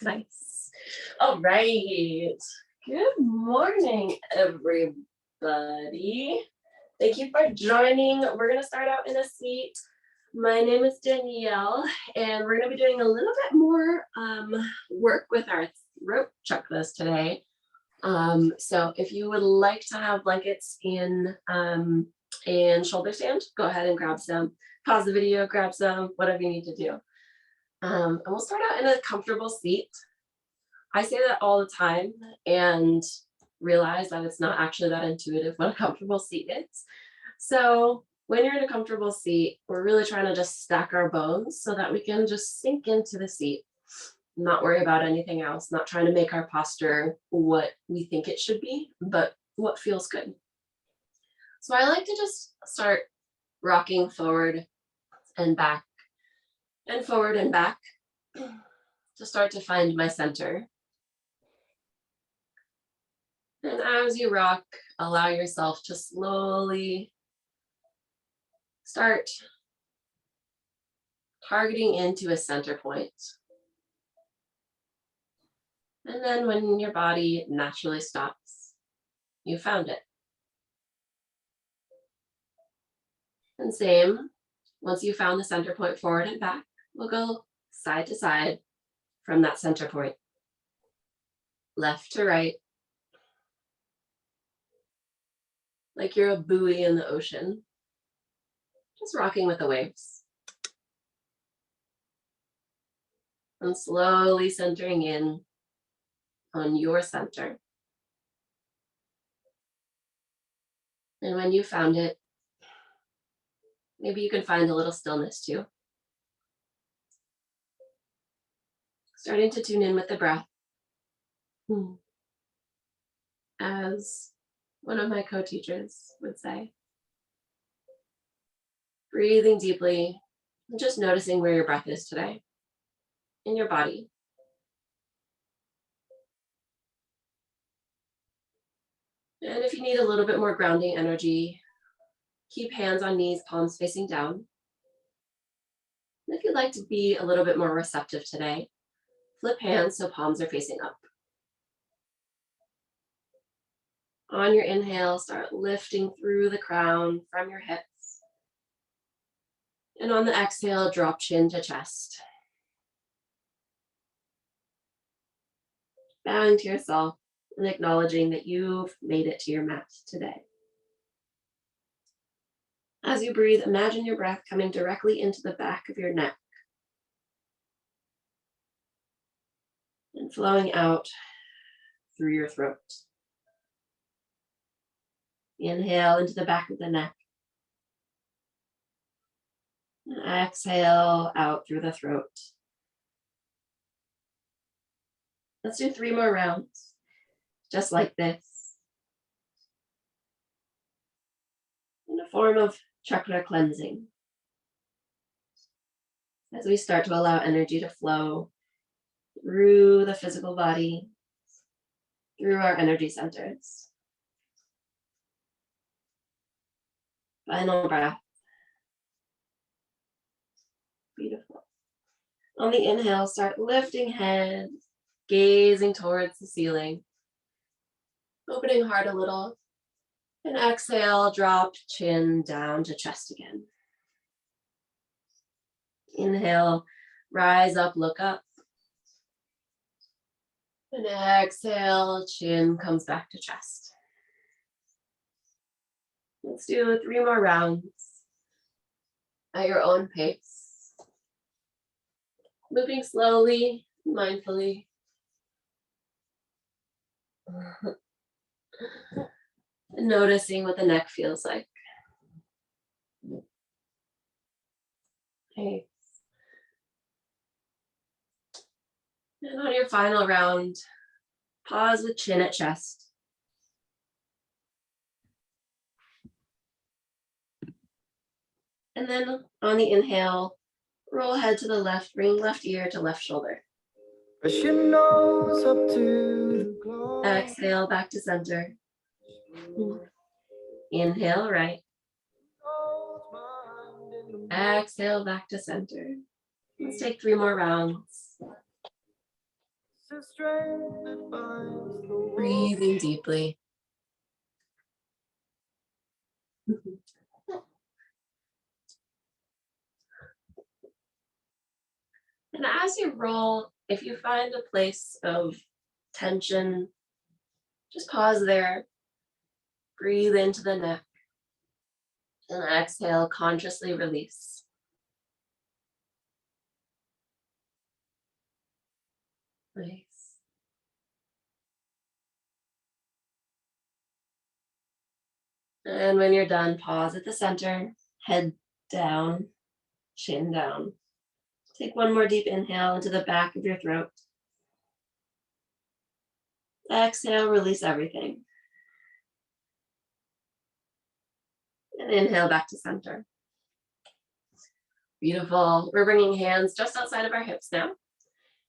Nice. All right. Good morning, everybody. Thank you for joining. We're going to start out in a seat. My name is Danielle, and we're going to be doing a little bit more work with our throat chakras today. So if you would like to have blankets in and shoulder stand, go ahead and grab some. Pause the video, grab some, whatever you need to do. And we'll start out in a comfortable seat. I say that all the time and realize that it's not actually that intuitive what a comfortable seat is. So when you're in a comfortable seat, we're really trying to just stack our bones so that we can just sink into the seat, not worry about anything else, not trying to make our posture what we think it should be, but what feels good. So I like to just start rocking forward and back and forward and back to start to find my center. And as you rock, allow yourself to slowly start targeting into a center point. And then when your body naturally stops, you found it. And same, once you found the center point, forward and back, we'll go side to side from that center point. Left to right, like you're a buoy in the ocean, just rocking with the waves. And slowly centering in on your center. And when you found it, maybe you can find a little stillness too. Starting to tune in with the breath. As one of my co-teachers would say, breathing deeply and just noticing where your breath is today in your body. And if you need a little bit more grounding energy, keep hands on knees, palms facing down. And if you'd like to be a little bit more receptive today, flip hands so palms are facing up. On your inhale, start lifting through the crown from your hips. And on the exhale, drop chin to chest. Bowing to yourself and acknowledging that you've made it to your mat today. As you breathe, imagine your breath coming directly into the back of your neck and flowing out through your throat. Inhale into the back of the neck. And exhale out through the throat. Let's do 3 more rounds, just like this, in a form of chakra cleansing. As we start to allow energy to flow through the physical body, through our energy centers. Final breath. Beautiful. On the inhale, start lifting head, gazing towards the ceiling, opening heart a little, and exhale, drop chin down to chest again. Inhale, rise up, look up. And exhale, chin comes back to chest. Let's do 3 more rounds at your own pace. Moving slowly, mindfully. And noticing what the neck feels like. Okay. And on your final round, pause with chin at chest. And then on the inhale, roll head to the left, bring left ear to left shoulder. Press your nose up to the glow. Exhale, back to center. Inhale, right. Exhale, back to center. Let's take 3 more rounds. Breathing deeply. And as you roll, if you find a place of tension, just pause there, breathe into the neck, and exhale, consciously release. Nice. And when you're done, pause at the center, head down, chin down. Take one more deep inhale into the back of your throat. Exhale, release everything. And inhale back to center. Beautiful. We're bringing hands just outside of our hips now.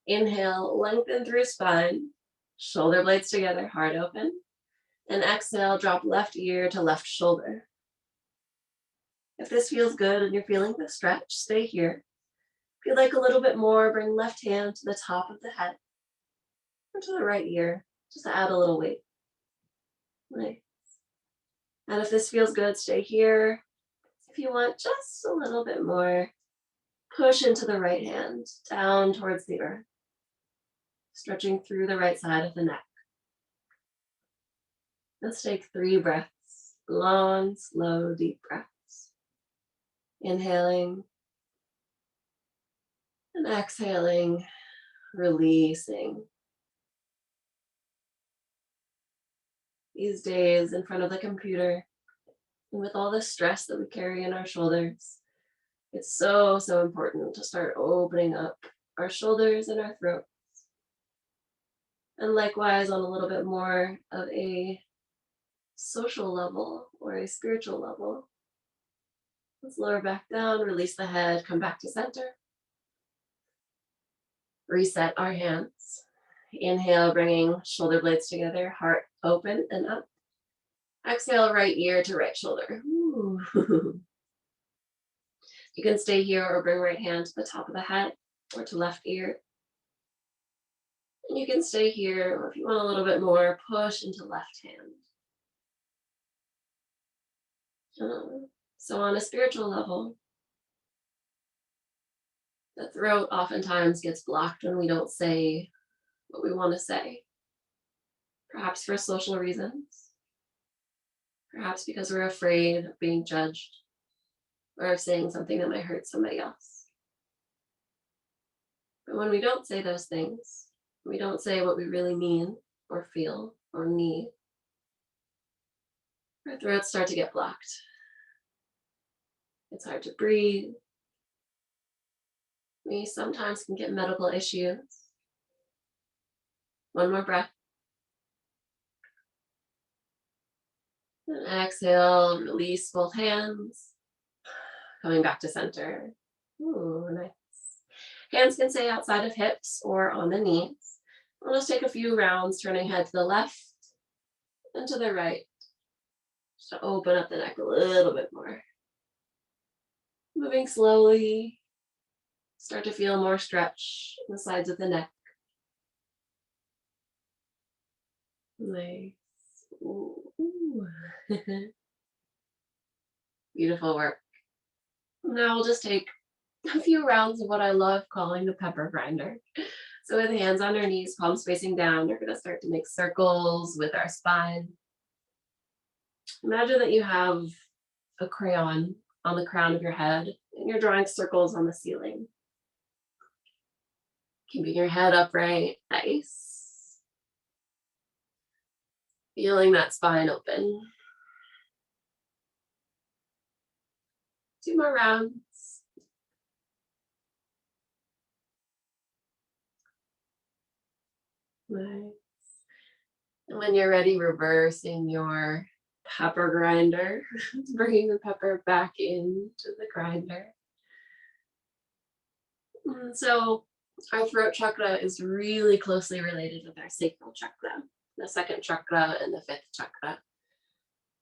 Inhale, lengthen through spine, shoulder blades together, heart open. And exhale, drop left ear to left shoulder. If this feels good and you're feeling the stretch, stay here. If you'd like a little bit more, bring left hand to the top of the head or to the right ear, just to add a little weight. Nice. And if this feels good, stay here. If you want just a little bit more, push into the right hand, down towards the earth, stretching through the right side of the neck. Let's take 3 breaths, long, slow, deep breaths. Inhaling and exhaling, releasing. These days in front of the computer, and with all the stress that we carry in our shoulders, it's so, so important to start opening up our shoulders and our throat. And likewise, on a little bit more of a social level or a spiritual level, let's lower back down, release the head, come back to center. Reset our hands. Inhale, bringing shoulder blades together, heart open and up. Exhale, right ear to right shoulder. Ooh. You can stay here or bring right hand to the top of the head or to left ear. And you can stay here, or if you want a little bit more, push into left hand. So on a spiritual level, the throat oftentimes gets blocked when we don't say what we want to say. Perhaps for social reasons. Perhaps because we're afraid of being judged or of saying something that might hurt somebody else. But when we don't say those things, we don't say what we really mean or feel or need, our throats start to get blocked. It's hard to breathe. We sometimes can get medical issues. One more breath. And exhale, release both hands. Coming back to center. Ooh, nice. Hands can stay outside of hips or on the knees. We'll just take a few rounds, turning head to the left and to the right, just to open up the neck a little bit more. Moving slowly, start to feel more stretch in the sides of the neck. Nice. Ooh. Beautiful work. Now we'll just take a few rounds of what I love calling the pepper grinder. So with hands on our knees, palms facing down, we're going to start to make circles with our spine. Imagine that you have a crayon on the crown of your head and you're drawing circles on the ceiling. Keeping your head upright, nice. Feeling that spine open. 2 more rounds. Nice. And when you're ready, reversing your pepper grinder, bringing the pepper back into the grinder. So our throat chakra is really closely related with our sacral chakra, the 2nd chakra and the 5th chakra.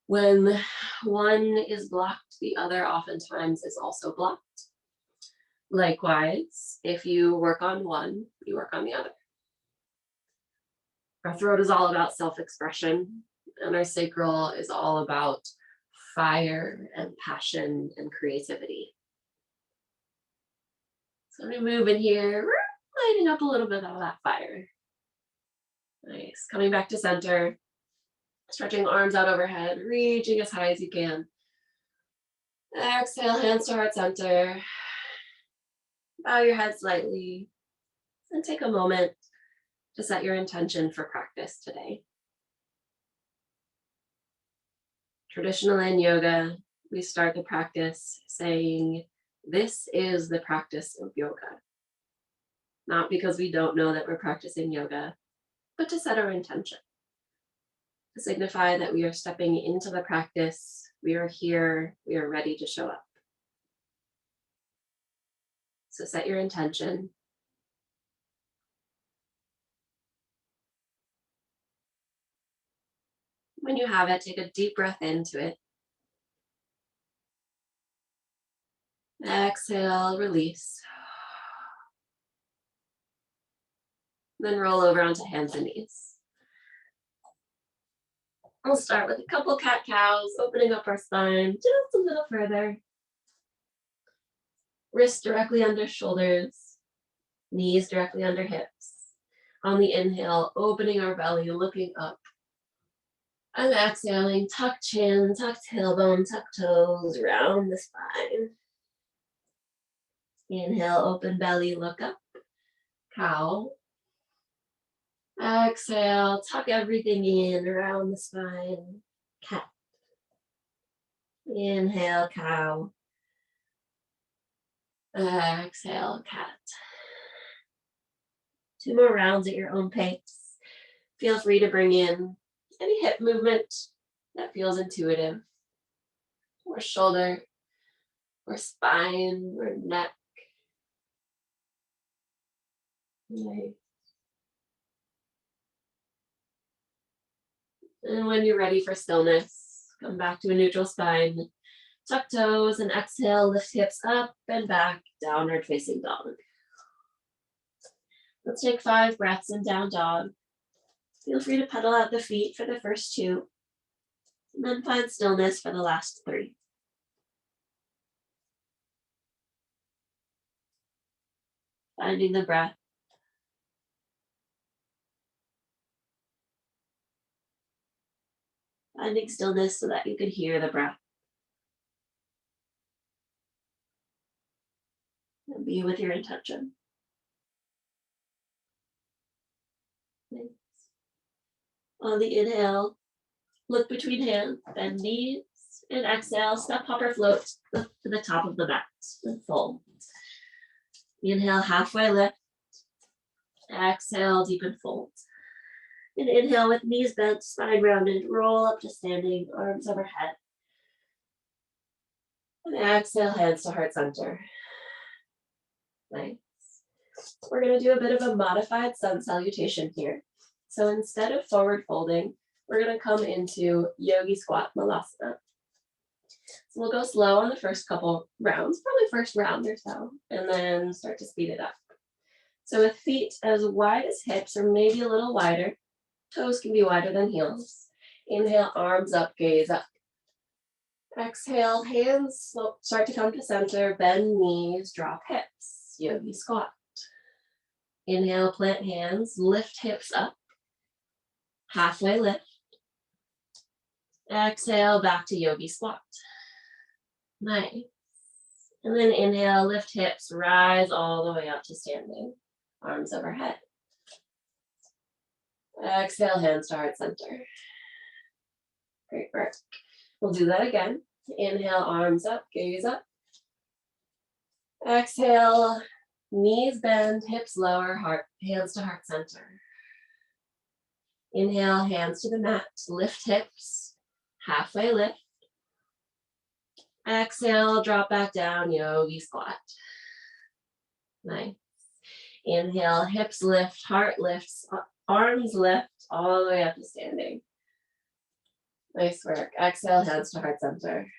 When one is blocked, the other oftentimes is also blocked. Likewise, if you work on one, you work on the other. Our throat is all about self-expression, and our sacral is all about fire and passion and creativity. So I'm going to move in here, lighting up a little bit of that fire. Nice. Coming back to center, stretching arms out overhead, reaching as high as you can. Exhale, hands to heart center. Bow your head slightly and take a moment to set your intention for practice today. Traditionally in yoga, we start the practice saying, "This is the practice of yoga." Not because we don't know that we're practicing yoga, but to set our intention. To signify that we are stepping into the practice, we are here, we are ready to show up. So set your intention. When you have it, take a deep breath into it. Exhale, release. Then roll over onto hands and knees. We'll start with a couple cat-cows, opening up our spine just a little further. Wrists directly under shoulders, knees directly under hips. On the inhale, opening our belly, looking up. And exhaling, tuck chin, tuck tailbone, tuck toes, round the spine. Inhale, open belly, look up. Cow. Exhale, tuck everything in around the spine. Cat. Inhale, cow. Exhale, cat. 2 more rounds at your own pace. Feel free to bring in any hip movement that feels intuitive, or shoulder, or spine, or neck. Nice. And when you're ready for stillness, come back to a neutral spine. Tuck toes and exhale, lift hips up and back, downward facing dog. Let's take 5 breaths in down dog. Feel free to pedal out the feet for the first 2, and then find stillness for the last 3. Finding the breath. Finding stillness so that you can hear the breath. And be with your intention. Thanks. On the inhale, look between hands, bend knees, and exhale, step, hop, or float to the top of the mat and fold. Inhale, halfway lift. Exhale, deepen fold. And inhale with knees bent, spine rounded, roll up to standing, arms overhead. And exhale, hands to heart center. Nice. We're going to do a bit of a modified sun salutation here. So instead of forward folding, we're going to come into yogi squat malasana. So we'll go slow on the first couple rounds, probably first round or so, and then start to speed it up. So with feet as wide as hips or maybe a little wider, toes can be wider than heels. Inhale, arms up, gaze up. Exhale, hands start to come to center, bend knees, drop hips, yogi squat. Inhale, plant hands, lift hips up, halfway lift. Exhale, back to yogi squat. Nice. And then inhale, lift hips, rise all the way up to standing, arms overhead. Exhale, hands to heart center. Great work. We'll do that again. Inhale, arms up, gaze up. Exhale, knees bend, hips lower, hands to heart center. Inhale, hands to the mat, lift hips, halfway lift. Exhale, drop back down, yogi squat. Nice. Inhale, hips lift, heart lifts, arms lift, all the way up to standing. Nice work. Exhale, hands to heart center.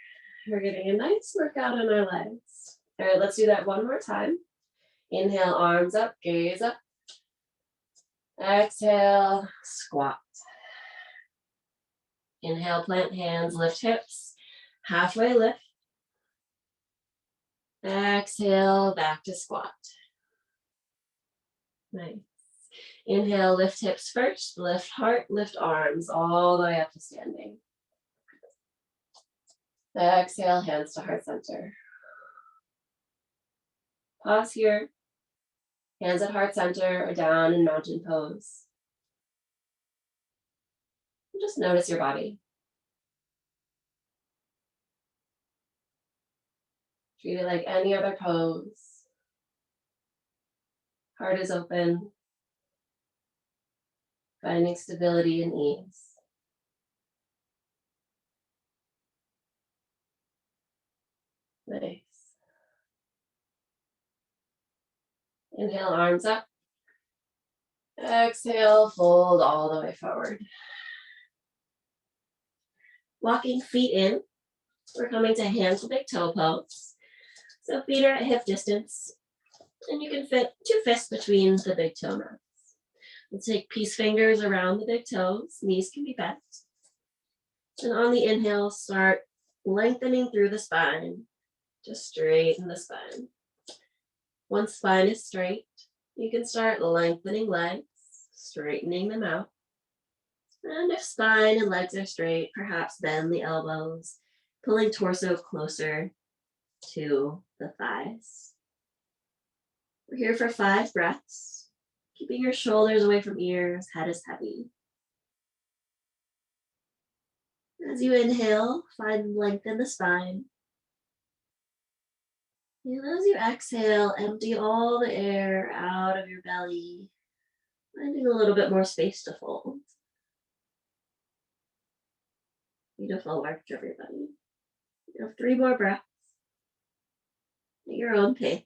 We're getting a nice workout on our legs. All right, let's do that one more time. Inhale, arms up, gaze up. Exhale, squat. Inhale, plant hands, lift hips, halfway lift. Exhale, back to squat. Nice. Inhale, lift hips first, lift heart, lift arms, all the way up to standing. Exhale, hands to heart center. Pause here. Hands at heart center or down in mountain pose. Just notice your body. Treat it like any other pose. Heart is open. Finding stability and ease. Nice. Inhale, arms up. Exhale, fold all the way forward. Walking feet in. We're coming to hand to big toe pose. So feet are at hip distance. And you can fit 2 fists between the big toe mats. We'll take peace fingers around the big toes. Knees can be bent. And on the inhale, start lengthening through the spine. Just straighten the spine. Once spine is straight, you can start lengthening legs, straightening them out. And if spine and legs are straight, perhaps bend the elbows, pulling torso closer to the thighs. We're here for 5 breaths, keeping your shoulders away from ears, head is heavy. As you inhale, find length in the spine. And as you exhale, empty all the air out of your belly, finding a little bit more space to fold. Beautiful work, everybody. You have 3 more breaths at your own pace.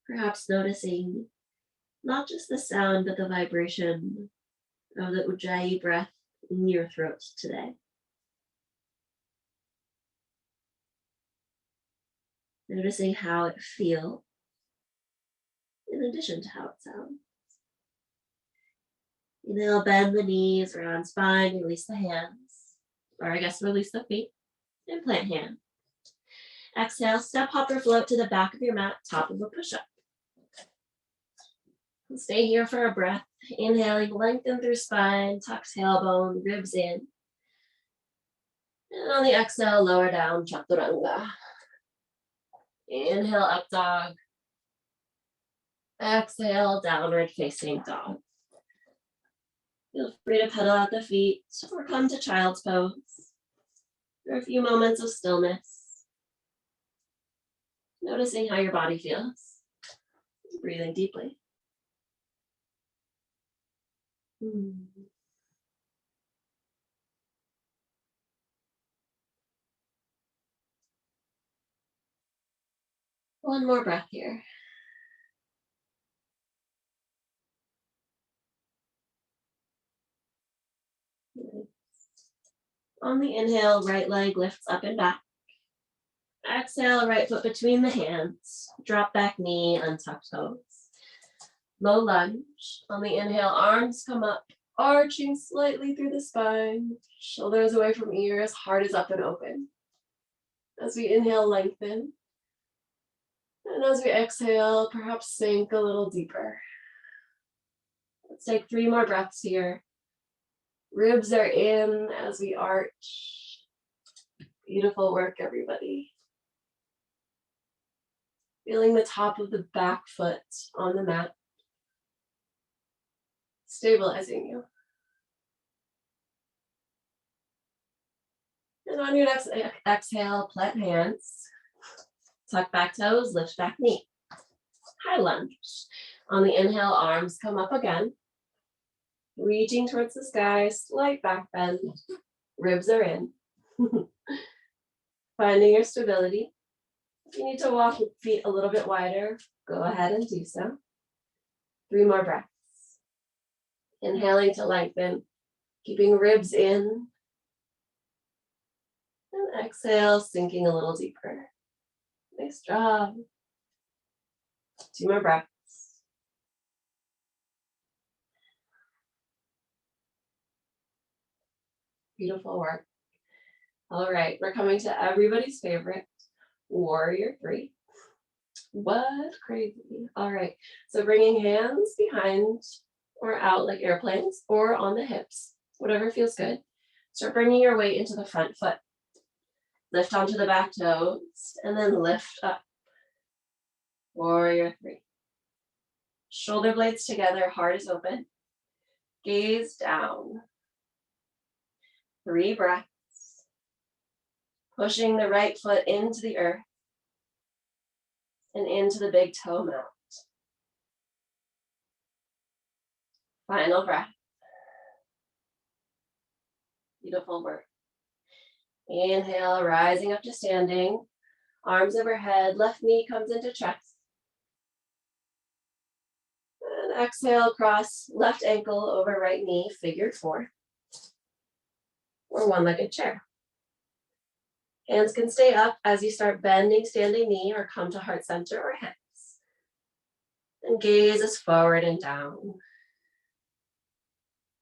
Perhaps noticing not just the sound, but the vibration of the Ujjayi breath in your throat today. Noticing how it feels, in addition to how it sounds. Inhale, bend the knees, round spine, release the hands, or I guess release the feet, and plant hand. Exhale, step, hop, or float to the back of your mat, top of a push-up. Stay here for a breath. Inhaling, lengthen through spine, tuck tailbone, ribs in. And on the exhale, lower down, chaturanga. Inhale, up dog. Exhale, downward facing dog. Feel free to pedal out the feet or come to child's pose for a few moments of stillness. Noticing how your body feels. Breathing deeply. One more breath here. On the inhale, right leg lifts up and back. Exhale, right foot between the hands. Drop back knee, untuck toes. Low lunge. On the inhale, arms come up, arching slightly through the spine. Shoulders away from ears, heart is up and open. As we inhale, lengthen. And as we exhale, perhaps sink a little deeper. Let's take 3 more breaths here. Ribs are in as we arch. Beautiful work, everybody. Feeling the top of the back foot on the mat. Stabilizing you. And on your next exhale, plant hands. Tuck back toes, lift back knee. High lunge. On the inhale, arms come up again. Reaching towards the sky, slight back bend. Ribs are in. Finding your stability. If you need to walk with feet a little bit wider, go ahead and do so. 3 more breaths. Inhaling to lengthen, keeping ribs in. And exhale, sinking a little deeper. Nice job. 2 more breaths. Beautiful work. All right, we're coming to everybody's favorite, warrior 3. What? Crazy. All right, so bringing hands behind or out like airplanes or on the hips, whatever feels good. Start bringing your weight into the front foot. Lift onto the back toes and then lift up. Warrior 3. Shoulder blades together, heart is open. Gaze down. 3 breaths. Pushing the right foot into the earth and into the big toe mount. Final breath. Beautiful work. Inhale, rising up to standing. Arms overhead, left knee comes into chest. And exhale, cross left ankle over right knee, figure 4. Or one-legged chair. Hands can stay up as you start bending standing knee or come to heart center or hips. And gaze is forward and down.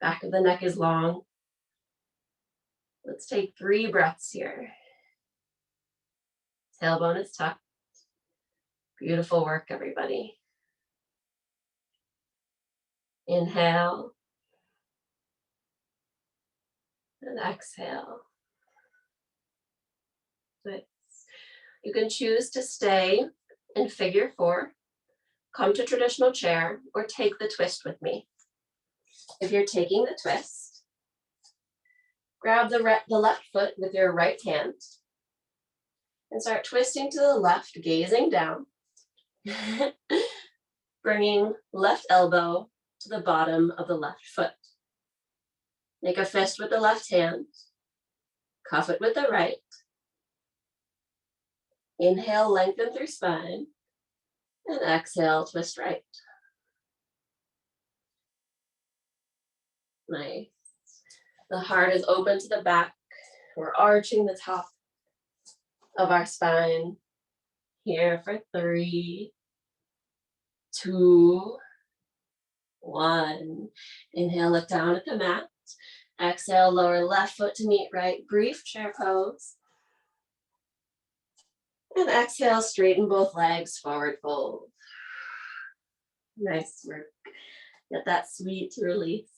Back of the neck is long. Let's take 3 breaths here. Tailbone is tucked. Beautiful work, everybody. Inhale. And exhale. Good. You can choose to stay in figure 4, come to traditional chair, or take the twist with me. If you're taking the twist, grab the left foot with your right hand and start twisting to the left, gazing down. Bringing left elbow to the bottom of the left foot. Make a fist with the left hand, cuff it with the right. Inhale, lengthen through spine, and exhale, twist right. Nice. The heart is open to the back. We're arching the top of our spine. Here for 3, 2, 1. Inhale, look down at the mat. Exhale, lower left foot to meet right. Brief chair pose. And exhale, straighten both legs, forward fold. Nice work. Get that sweet release.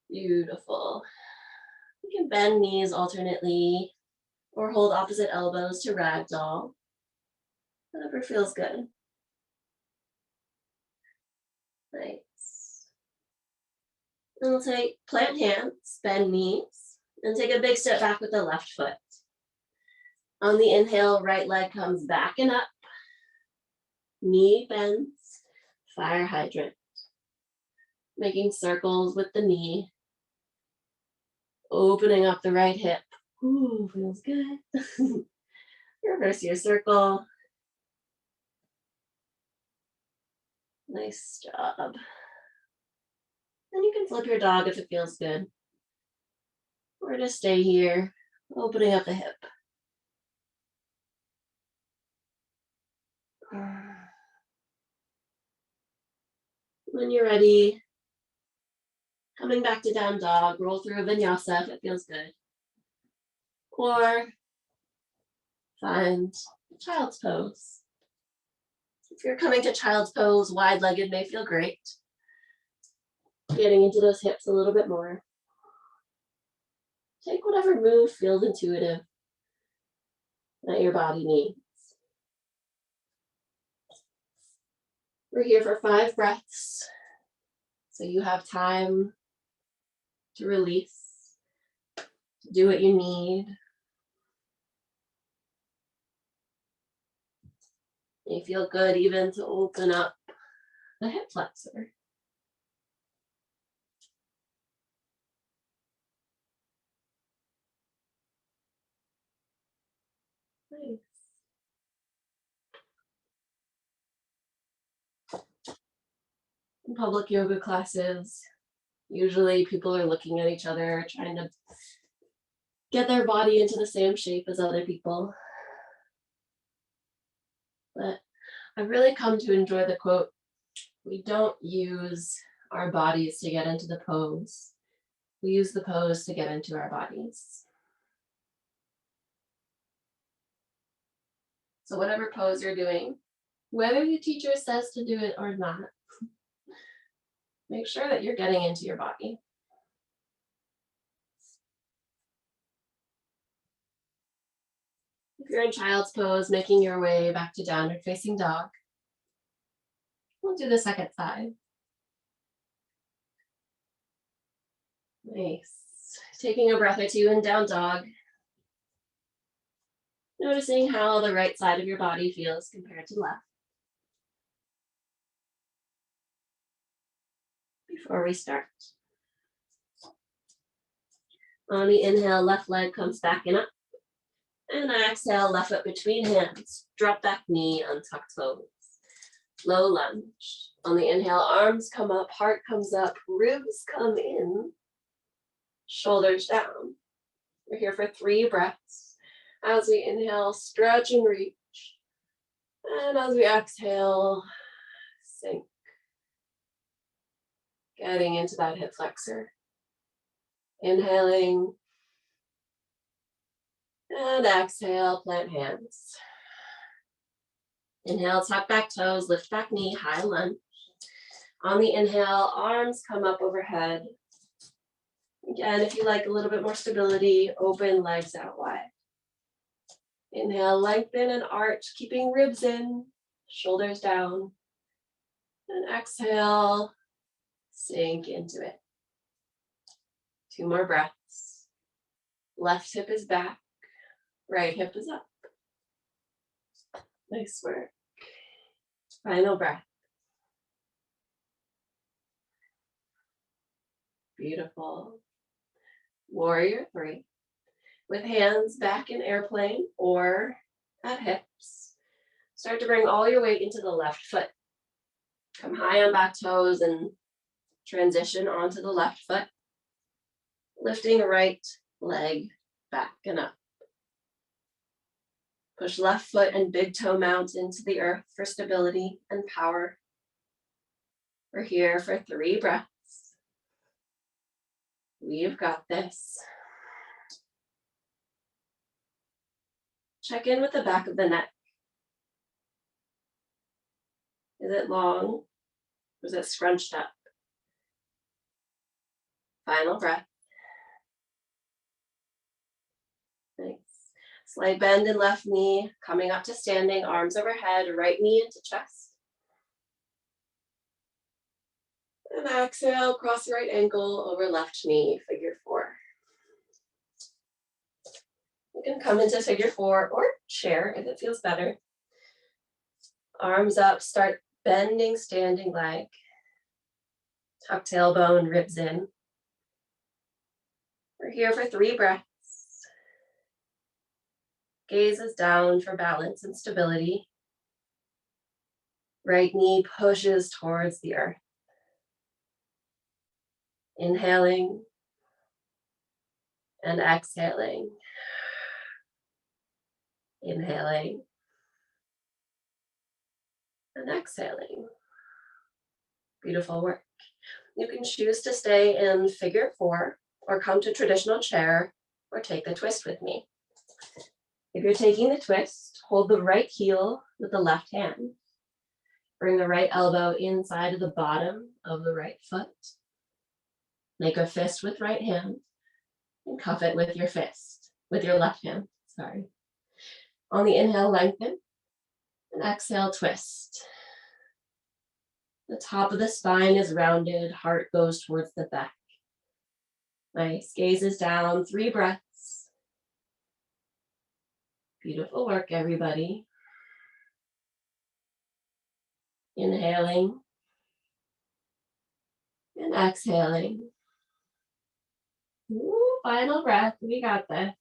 Beautiful. You can bend knees alternately or hold opposite elbows to ragdoll. Whatever feels good. Nice. And we'll take plant hands, bend knees, and take a big step back with the left foot. On the inhale, right leg comes back and up. Knee bends, fire hydrant. Making circles with the knee. Opening up the right hip. Ooh, feels good. Reverse your circle. Nice job. And you can flip your dog if it feels good. Or just stay here, opening up the hip. When you're ready, coming back to down dog, roll through a vinyasa if it feels good. Or find child's pose. If you're coming to child's pose, wide-legged may feel great. Getting into those hips a little bit more. Take whatever move feels intuitive that your body needs. We're here for 5 breaths, so you have time to release, to do what you need. You feel good even to open up the hip flexor. Nice. In public yoga classes, usually people are looking at each other, trying to get their body into the same shape as other people. But I've really come to enjoy the quote, we don't use our bodies to get into the pose. We use the pose to get into our bodies. So whatever pose you're doing, whether the teacher says to do it or not, make sure that you're getting into your body. If you're in child's pose, making your way back to downward facing dog, we'll do the second side. Nice. Taking a breath or two in down dog. Noticing how the right side of your body feels compared to the left. Before we start. On the inhale, left leg comes back and up. And exhale, left foot between hands. Drop back knee, untuck toes. Low lunge. On the inhale, arms come up, heart comes up, ribs come in. Shoulders down. We're here for 3 breaths. As we inhale, stretch and reach. And as we exhale, sink. Getting into that hip flexor. Inhaling. And exhale, plant hands. Inhale, tuck back toes, lift back knee, high lunge. On the inhale, arms come up overhead. Again, if you like a little bit more stability, open legs out wide. Inhale, lengthen and arch, keeping ribs in, shoulders down. And exhale, sink into it. 2 more breaths. Left hip is back, right hip is up. Nice work. Final breath. Beautiful. Warrior 3. With hands back in airplane or at hips. Start to bring all your weight into the left foot. Come high on back toes and transition onto the left foot. Lifting right leg back and up. Push left foot and big toe mount into the earth for stability and power. We're here for 3 breaths. We've got this. Check in with the back of the neck. Is it long? Or is it scrunched up? Final breath. Nice. Slight bend in left knee, coming up to standing, arms overhead, right knee into chest. And exhale, cross the right ankle over left knee, figure 4. You can come into figure 4 or chair if it feels better. Arms up, start bending standing leg. Tuck tailbone, ribs in. We're here for 3 breaths. Gaze is down for balance and stability. Right knee pushes towards the earth. Inhaling and exhaling. Inhaling and exhaling. Beautiful work. You can choose to stay in figure 4 or come to traditional chair or take the twist with me. If you're taking the twist, hold the right heel with the left hand. Bring the right elbow inside of the bottom of the right foot. Make a fist with right hand and cuff it with your left hand, sorry. On the inhale, lengthen, and exhale, twist. The top of the spine is rounded, heart goes towards the back. Nice, gaze is down, 3 breaths. Beautiful work, everybody. Inhaling and exhaling. Ooh, final breath, we got this.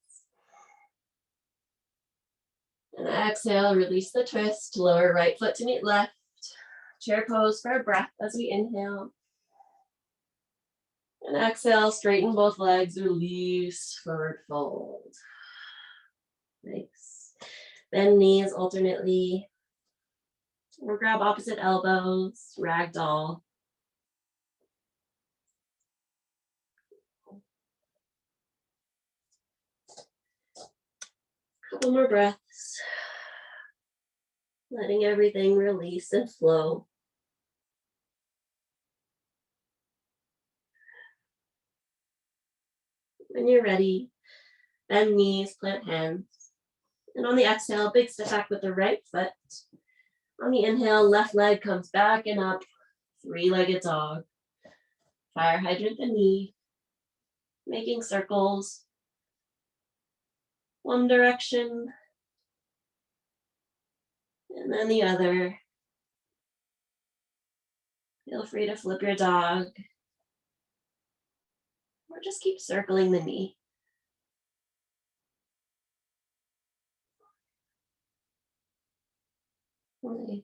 And exhale, release the twist, lower right foot to meet left. Chair pose for a breath as we inhale. And exhale, straighten both legs, release, forward fold. Nice. Bend knees alternately. Or grab opposite elbows, ragdoll. Couple more breaths. Letting everything release and flow. When you're ready, bend knees, plant hands. And on the exhale, big step back with the right foot. On the inhale, left leg comes back and up, three-legged dog. Fire hydrant the knee, making circles. One direction, and then the other. Feel free to flip your dog, or just keep circling the knee. Nice.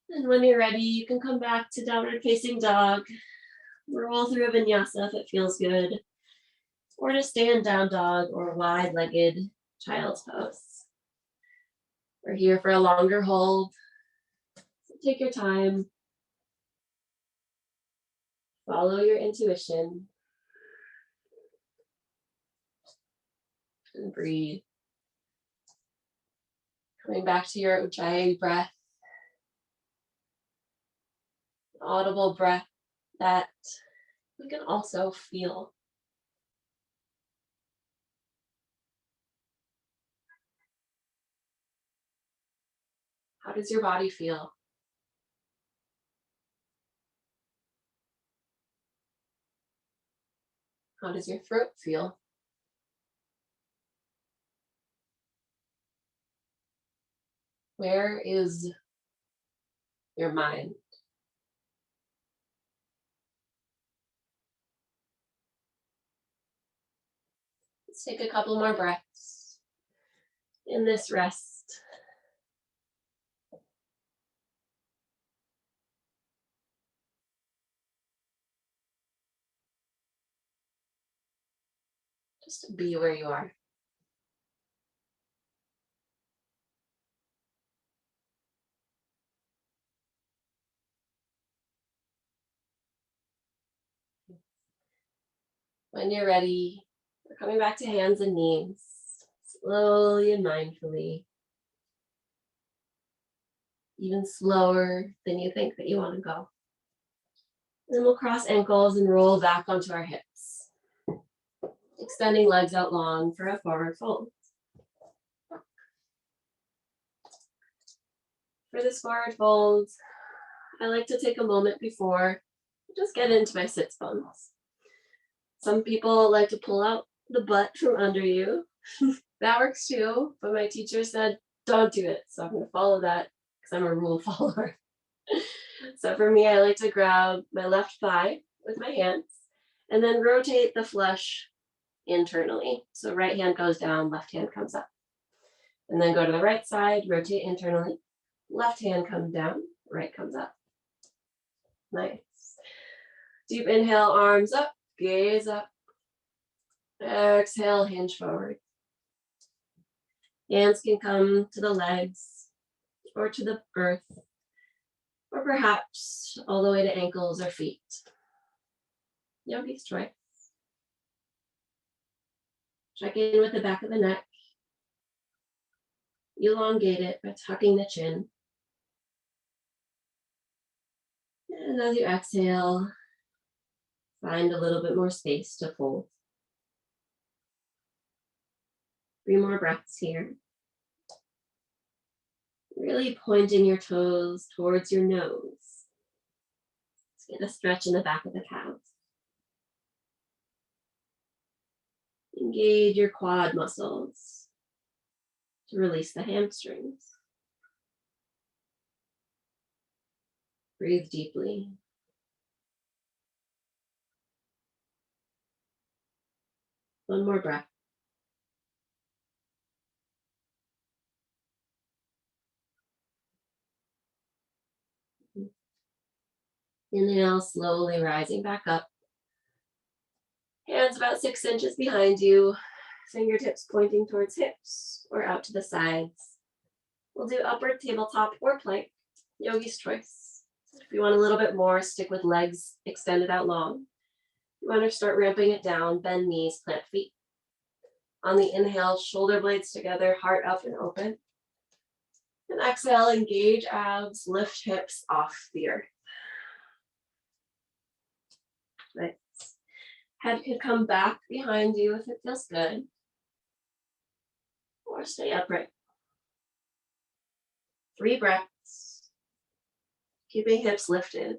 And when you're ready, you can come back to downward facing dog. Roll through a vinyasa if it feels good. Or to stand down dog or wide-legged child's pose. We're here for a longer hold. So take your time. Follow your intuition. And breathe. Coming back to your Ujjayi breath. Audible breath that we can also feel. How does your body feel? How does your throat feel? Where is your mind? Let's take a couple more breaths in this rest. Just to be where you are. When you're ready, we're coming back to hands and knees, slowly and mindfully. Even slower than you think that you want to go. Then we'll cross ankles and roll back onto our hips. Extending legs out long for a forward fold. For this forward fold, I like to take a moment before, just get into my sits bones. Some people like to pull out the butt from under you. That works too, but my teacher said, don't do it. So I'm gonna follow that because I'm a rule follower. So for me, I like to grab my left thigh with my hands and then rotate the flesh internally. So right hand goes down, left hand comes up. And then go to the right side, rotate internally. Left hand comes down, right comes up. Nice. Deep inhale, arms up, gaze up. Exhale, hinge forward. Hands can come to the legs or to the earth, or perhaps all the way to ankles or feet. Yogi's choice. Check in with the back of the neck. Elongate it by tucking the chin. And as you exhale, find a little bit more space to fold. 3 more breaths here. Really pointing your toes towards your nose. Let's get a stretch in the back of the calves. Engage your quad muscles to release the hamstrings. Breathe deeply. One more breath. Inhale, slowly rising back up. Hands about 6 inches behind you. Fingertips pointing towards hips or out to the sides. We'll do upward tabletop or plank, yogi's choice. If you want a little bit more, stick with legs extended out long. If you want to start ramping it down, bend knees, plant feet. On the inhale, shoulder blades together, heart up and open. And exhale, engage abs, lift hips off the earth. Nice. Head could come back behind you if it feels good. Or stay upright. 3 breaths. Keeping hips lifted.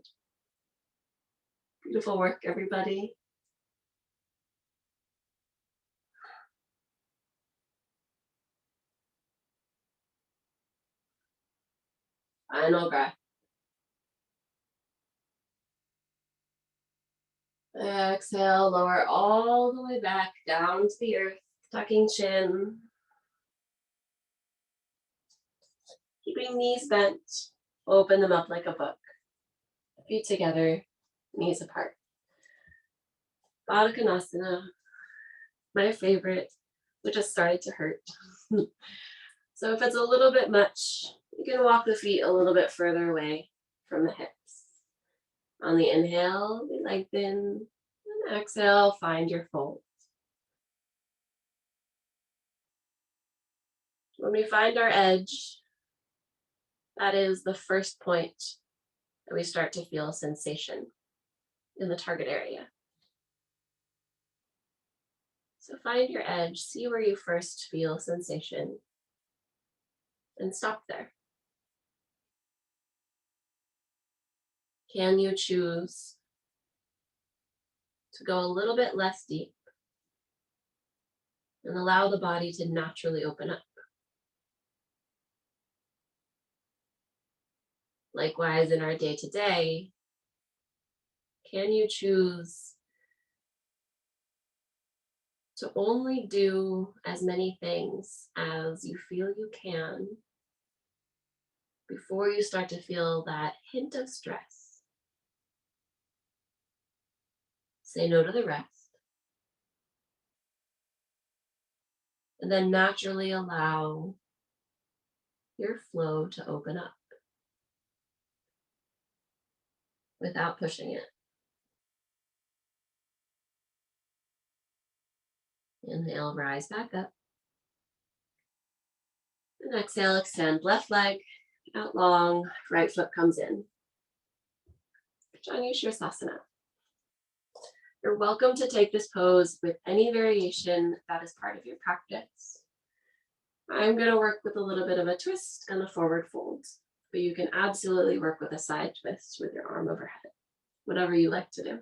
Beautiful work, everybody. Final breath. Exhale, lower all the way back down to the earth, tucking chin. Keeping knees bent, open them up like a book. Feet together, knees apart. Baddha Konasana, my favorite, which just started to hurt. So if it's a little bit much, you can walk the feet a little bit further away from the hips. On the inhale, we lengthen, and exhale, find your fold. When we find our edge, that is the first point that we start to feel sensation in the target area. So find your edge, see where you first feel sensation, and stop there. Can you choose to go a little bit less deep and allow the body to naturally open up? Likewise, in our day-to-day, can you choose to only do as many things as you feel you can before you start to feel that hint of stress? Say no to the rest. And then naturally allow your flow to open up without pushing it. Inhale, rise back up. And exhale, extend left leg out long, right foot comes in. Janu Sirsasana. You're welcome to take this pose with any variation that is part of your practice. I'm going to work with a little bit of a twist and a forward fold, but you can absolutely work with a side twist with your arm overhead, whatever you like to do.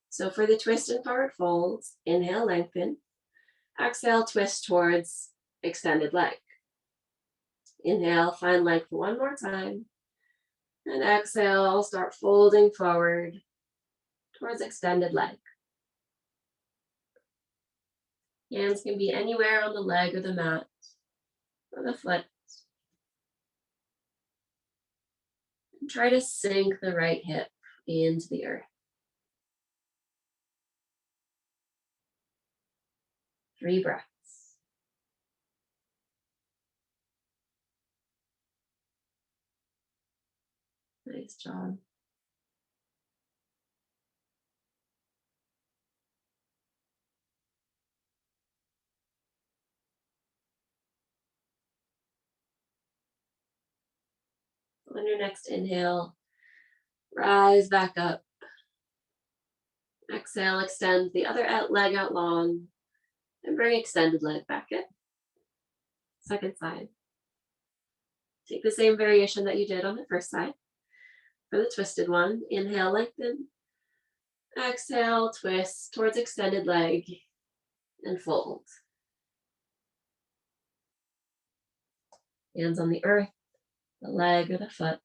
So for the twist and forward folds, inhale, lengthen. Exhale, twist towards extended leg. Inhale, find length one more time. And exhale, start folding forward towards extended leg. Hands can be anywhere on the leg or the mat or the foot. And try to sink the right hip into the earth. 3 breaths. Nice job. On your next inhale, rise back up. Exhale, extend the other leg out long and bring extended leg back in. Second side. Take the same variation that you did on the first side. For the twisted one, inhale, lengthen. Exhale, twist towards extended leg and fold. Hands on the earth, the leg or the foot.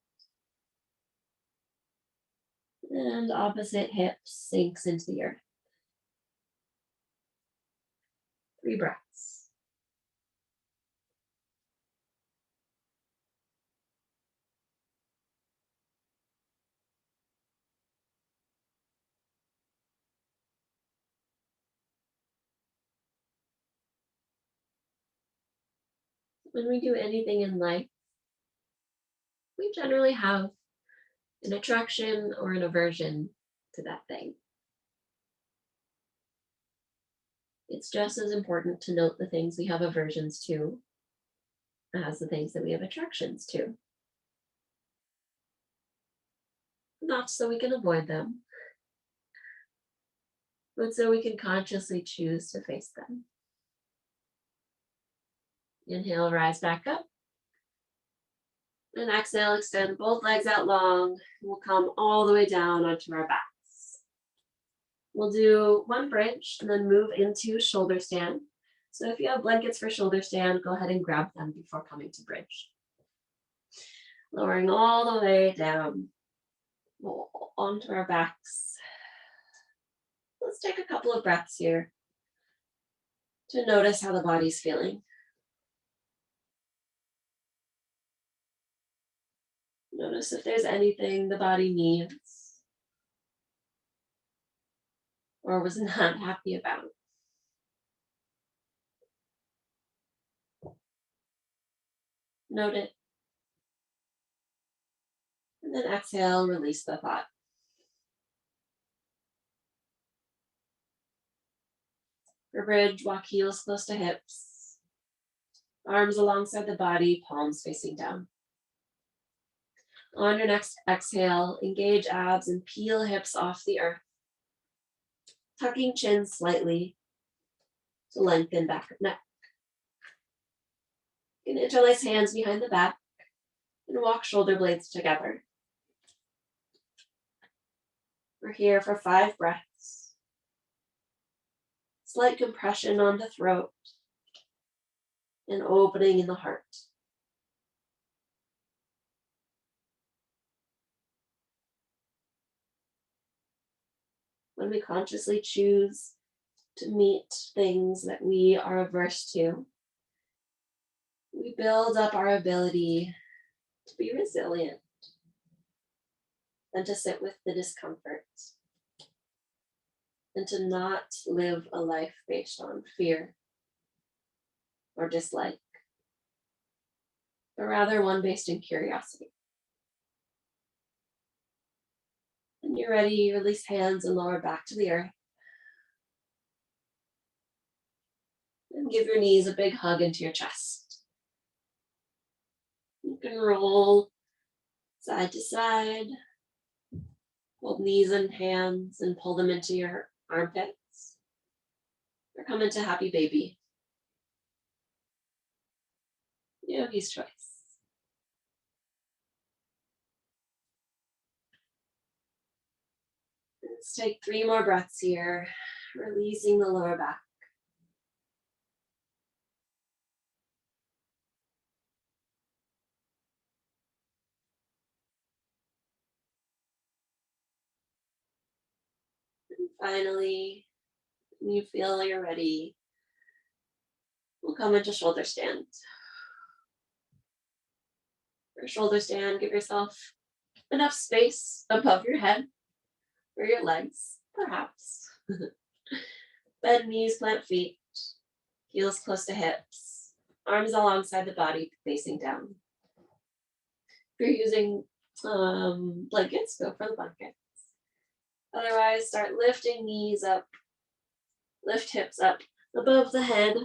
And opposite hip sinks into the earth. 3 breaths. when we do anything in life, we generally have an attraction or an aversion to that thing. It's just as important to note the things we have aversions to as the things that we have attractions to. Not so we can avoid them, but so we can consciously choose to face them. Inhale, rise back up. And exhale, extend both legs out long. We'll come all the way down onto our backs. We'll do one bridge and then move into shoulder stand. So if you have blankets for shoulder stand, go ahead and grab them before coming to bridge. Lowering all the way down onto our backs. Let's take a couple of breaths here to notice how the body's feeling. Notice if there's anything the body needs or was not happy about. Note it. And then exhale, release the thought. For bridge, walk heels close to hips. Arms alongside the body, palms facing down. On your next exhale, engage abs and peel hips off the earth. Tucking chin slightly to lengthen back of neck. You can interlace hands behind the back and walk shoulder blades together. We're here for 5 breaths. Slight compression on the throat and opening in the heart. When we consciously choose to meet things that we are averse to, we build up our ability to be resilient and to sit with the discomfort and to not live a life based on fear or dislike, but rather one based in curiosity. When you're ready, release hands and lower back to the earth. And give your knees a big hug into your chest. You can roll side to side. Hold knees and hands and pull them into your armpits. Or come into happy baby. Yogi's choice. Let's take 3 more breaths here, releasing the lower back. And finally, when you feel you're ready, we'll come into shoulder stand. For shoulder stand, give yourself enough space above your head for your legs, perhaps. Bend knees, plant feet, heels close to hips, arms alongside the body facing down. If you're using blankets, go for the blankets. Otherwise, start lifting knees up, lift hips up above the head,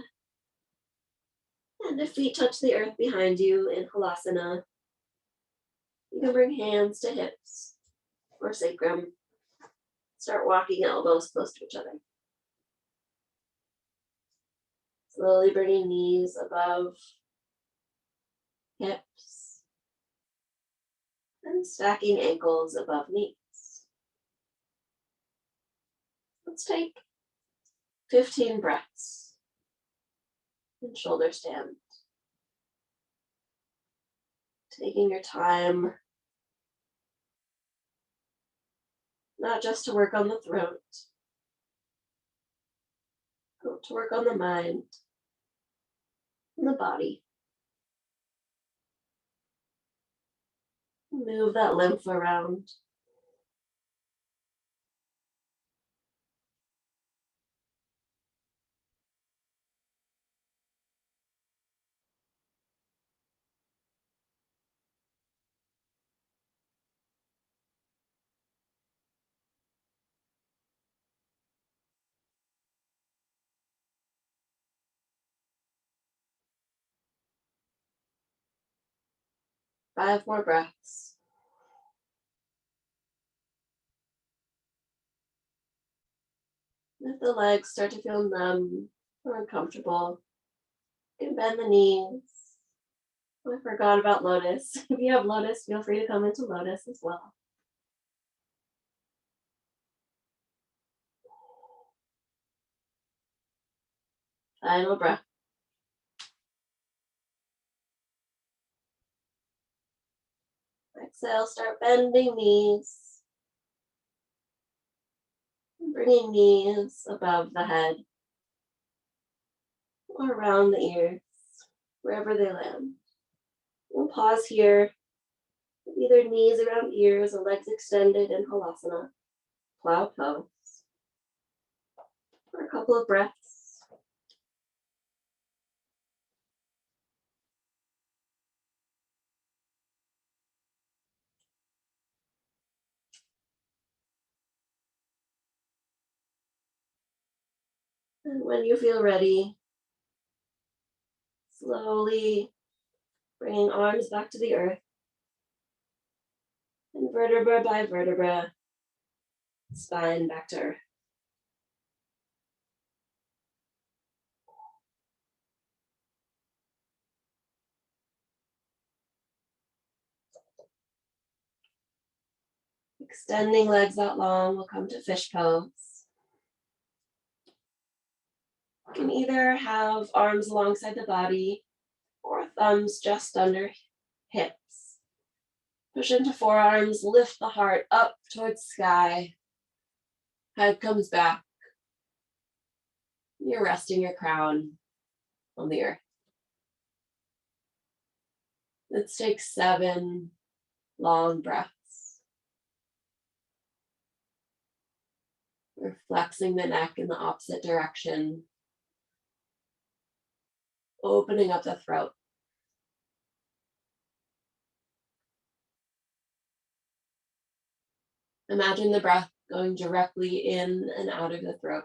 and if feet touch the earth behind you in Halasana, you can bring hands to hips or sacrum. Start walking elbows close to each other. Slowly bringing knees above hips and stacking ankles above knees. Let's take 15 breaths in shoulder stand. Taking your time, not just to work on the throat, but to work on the mind and the body. Move that lymph around. 5 more breaths. If the legs start to feel numb or uncomfortable, you can bend the knees. I forgot about lotus. If you have lotus, feel free to come into lotus as well. Final breath. Exhale, start bending knees. Bringing knees above the head or around the ears, wherever they land. We'll pause here, with either knees around ears or legs extended in Halasana, plow pose, for a couple of breaths. And when you feel ready, slowly bringing arms back to the earth, and vertebra by vertebra, spine back to earth. Extending legs out long, we'll come to fish pose. You can either have arms alongside the body or thumbs just under hips. Push into forearms, lift the heart up towards sky. Head comes back. You're resting your crown on the earth. Let's take 7 long breaths. We're flexing the neck in the opposite direction, opening up the throat. Imagine the breath going directly in and out of the throat.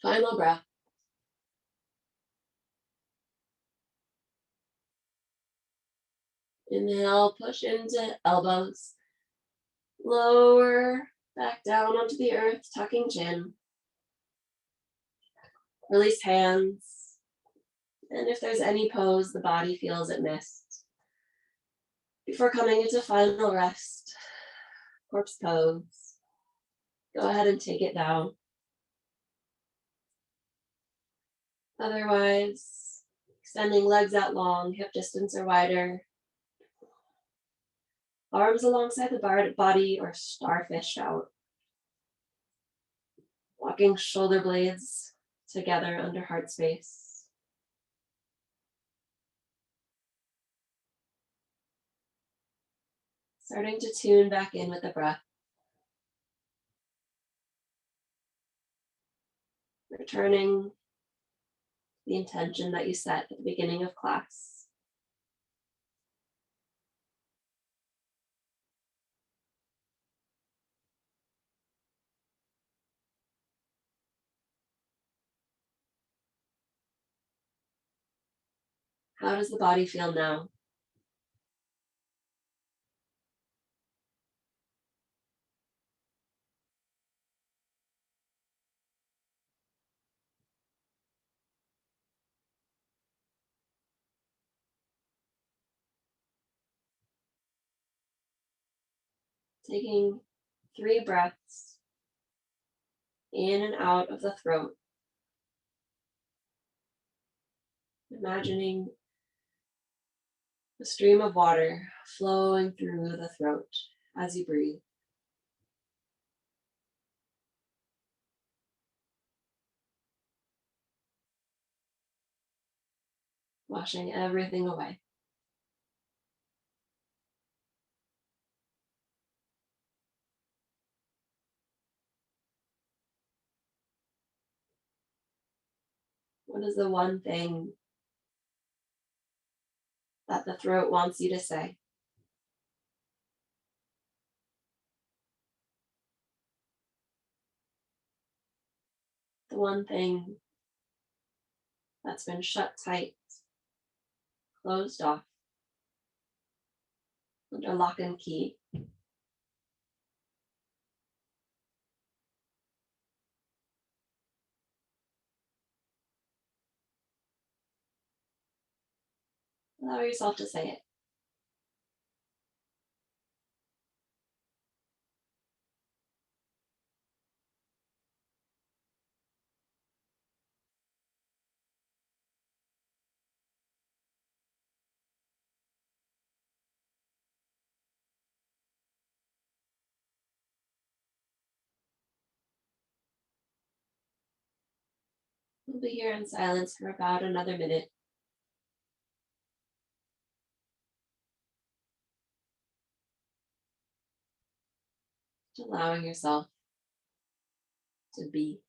Final breath. Inhale, push into elbows. Lower back down onto the earth, tucking chin. Release hands. And if there's any pose the body feels it missed, before coming into final rest, corpse pose, go ahead and take it down. Otherwise, extending legs out long, hip distance or wider. Arms alongside the body or starfish out. Walking shoulder blades together under heart space. Starting to tune back in with the breath. Returning the intention that you set at the beginning of class. How does the body feel now? Taking 3 breaths in and out of the throat. Imagining a stream of water flowing through the throat as you breathe. Washing everything away. What is the one thing that the throat wants you to say. The one thing that's been shut tight, closed off, under lock and key. Allow yourself to say it. We'll be here in silence for about another minute. Allowing yourself to be.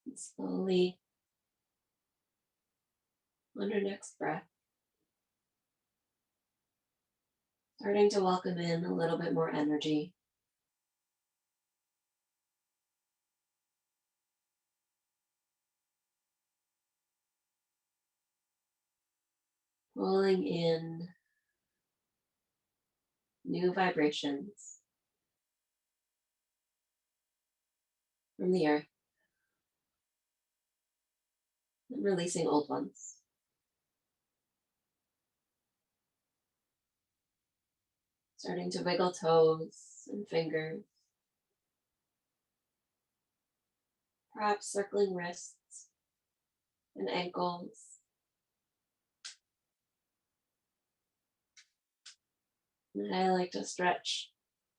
And slowly, on your next breath, starting to welcome in a little bit more energy. Pulling in new vibrations from the earth and releasing old ones. Starting to wiggle toes and fingers, perhaps circling wrists and ankles. And I like to stretch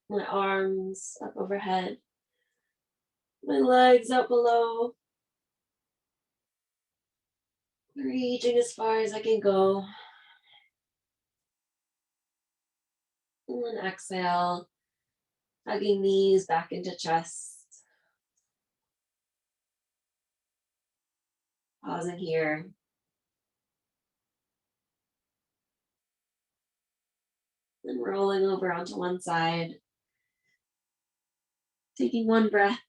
my arms up overhead, my legs out below, reaching as far as I can go. And then exhale, hugging knees back into chest. Pausing here. Then rolling over onto one side. Taking one breath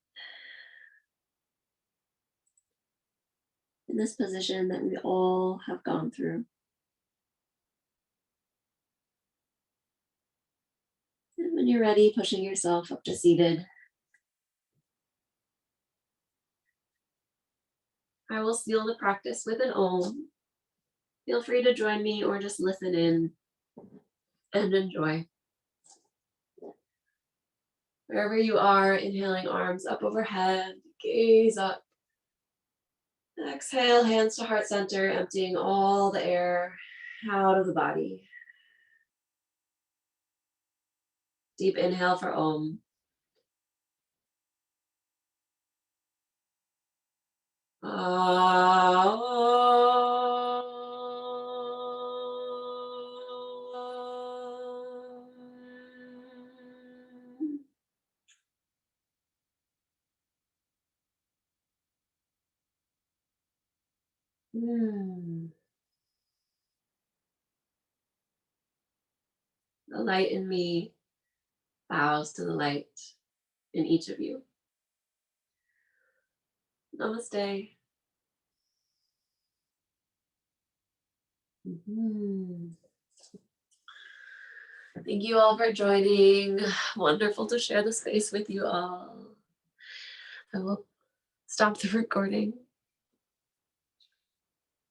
in this position that we all have gone through. And when you're ready, pushing yourself up to seated. I will seal the practice with an Om. Feel free to join me or just listen in and enjoy. Wherever you are, inhaling, arms up overhead, gaze up. Exhale, hands to heart center, emptying all the air out of the body. Deep inhale for Om. The light in me bows to the light in each of you. Namaste. Mhm. Thank you all for joining. Wonderful to share the space with you all. I will stop the recording.